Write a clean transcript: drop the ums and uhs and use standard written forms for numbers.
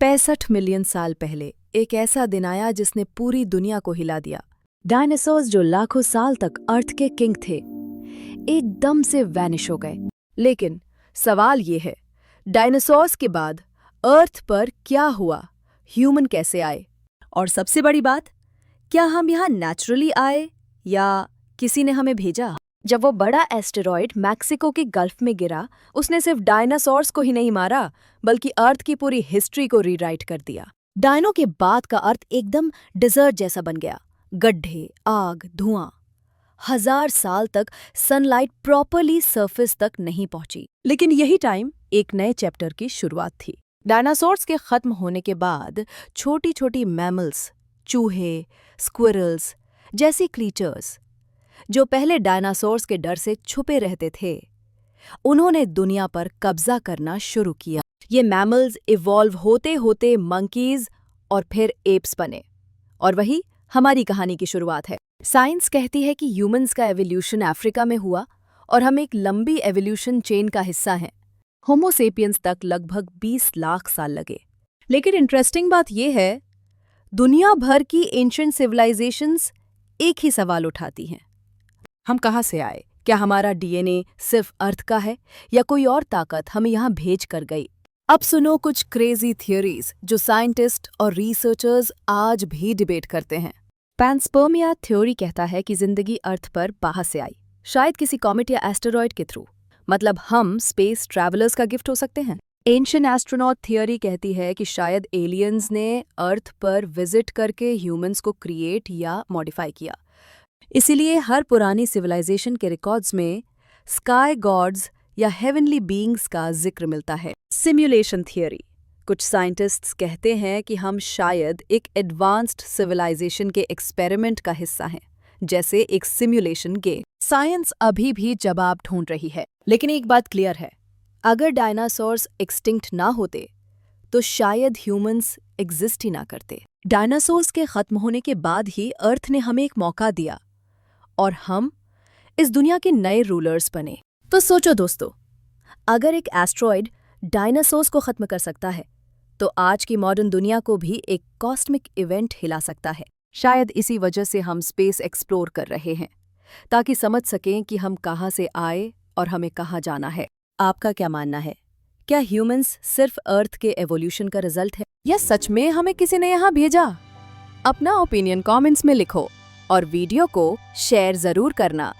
65 million साल पहले एक ऐसा दिन आया जिसने पूरी दुनिया को हिला दिया। डायनासोर्स जो लाखों साल तक अर्थ के किंग थे, एकदम से वैनिश हो गए। लेकिन सवाल ये है, डायनासोर्स के बाद अर्थ पर क्या हुआ? ह्यूमन कैसे आए? और सबसे बड़ी बात, क्या हम यहाँ नेचुरली आए या किसी ने हमें भेजा? जब वो बड़ा एस्टेरॉयड मैक्सिको के गल्फ में गिरा, उसने सिर्फ डायनासोर्स को ही नहीं मारा, बल्कि अर्थ की पूरी हिस्ट्री को रीराइट कर दिया। डायनो के बाद का अर्थ एकदम डिजर्ट जैसा बन गया। गड्ढे, आग, धुआं। 1000 साल तक सनलाइट प्रॉपरली सरफेस तक नहीं पहुंची। लेकिन यही टाइम एक नए चैप्टर की शुरुआत थी। डायनासोर्स के खत्म होने के बाद छोटी छोटी मैमल्स, चूहे, स्क्विरल्स जैसी क्रीचर्स जो पहले डायनासोर्स के डर से छुपे रहते थे, उन्होंने दुनिया पर कब्जा करना शुरू किया। ये मैमल्स इवॉल्व होते होते मंकीज और फिर एप्स बने। और वही हमारी कहानी की शुरुआत है। साइंस कहती है कि ह्यूमंस का एवोल्यूशन अफ्रीका में हुआ और हम एक लंबी एवोल्यूशन चेन का हिस्सा हैं। होमो सेपियंस तक लगभग 20 लाख साल लगे। लेकिन इंटरेस्टिंग बात यह है, दुनिया भर की एंशिएंट सिविलाइजेशंस एक ही सवाल उठाती हैं। हम कहाँ से आए? क्या हमारा डीएनए सिर्फ अर्थ का है या कोई और ताकत हमें यहाँ भेज कर गई? अब सुनो कुछ क्रेजी थियोरीज जो साइंटिस्ट और रिसर्चर्स आज भी डिबेट करते हैं। पैनस्पर्मिया थ्योरी कहता है कि जिंदगी अर्थ पर बाहर से आई, शायद किसी कॉमेट या एस्टेरॉयड के थ्रू। मतलब हम स्पेस ट्रैवलर्स का गिफ्ट हो सकते हैं। एंशिएंट एस्ट्रोनॉट थियोरी कहती है कि शायद एलियंस ने अर्थ पर विजिट करके ह्यूमंस को क्रिएट या मॉडिफाई किया। इसीलिए हर पुरानी सिविलाइजेशन के रिकॉर्ड्स में स्काई गॉड्स या हेवनली बीइंग्स का जिक्र मिलता है। सिम्युलेशन थियोरी, कुछ साइंटिस्ट्स कहते हैं कि हम शायद एक एडवांस्ड सिविलाइजेशन के एक्सपेरिमेंट का हिस्सा हैं, जैसे एक सिम्युलेशन गेम। साइंस अभी भी जवाब ढूंढ रही है, लेकिन एक बात क्लियर है, अगर डायनासोर्स एक्सटिंक्ट ना होते तो शायद ह्यूमंस एग्जिस्ट ही ना करते। डायनासोर्स के खत्म होने के बाद ही अर्थ ने हमें एक मौका दिया और हम इस दुनिया के नए रूलर्स बने। तो सोचो दोस्तों, अगर एक एस्ट्रॉयड डायनासोर्स को खत्म कर सकता है, तो आज की मॉडर्न दुनिया को भी एक कॉस्मिक इवेंट हिला सकता है। शायद इसी वजह से हम स्पेस एक्सप्लोर कर रहे हैं, ताकि समझ सकें कि हम कहाँ से आए और हमें कहाँ जाना है। आपका क्या मानना है? क्या ह्यूमंस सिर्फ अर्थ के एवोल्यूशन का रिजल्ट है या सच में हमें किसी ने यहाँ भेजा? अपना ओपिनियन कमेंट्स में लिखो और वीडियो को शेयर जरूर करना।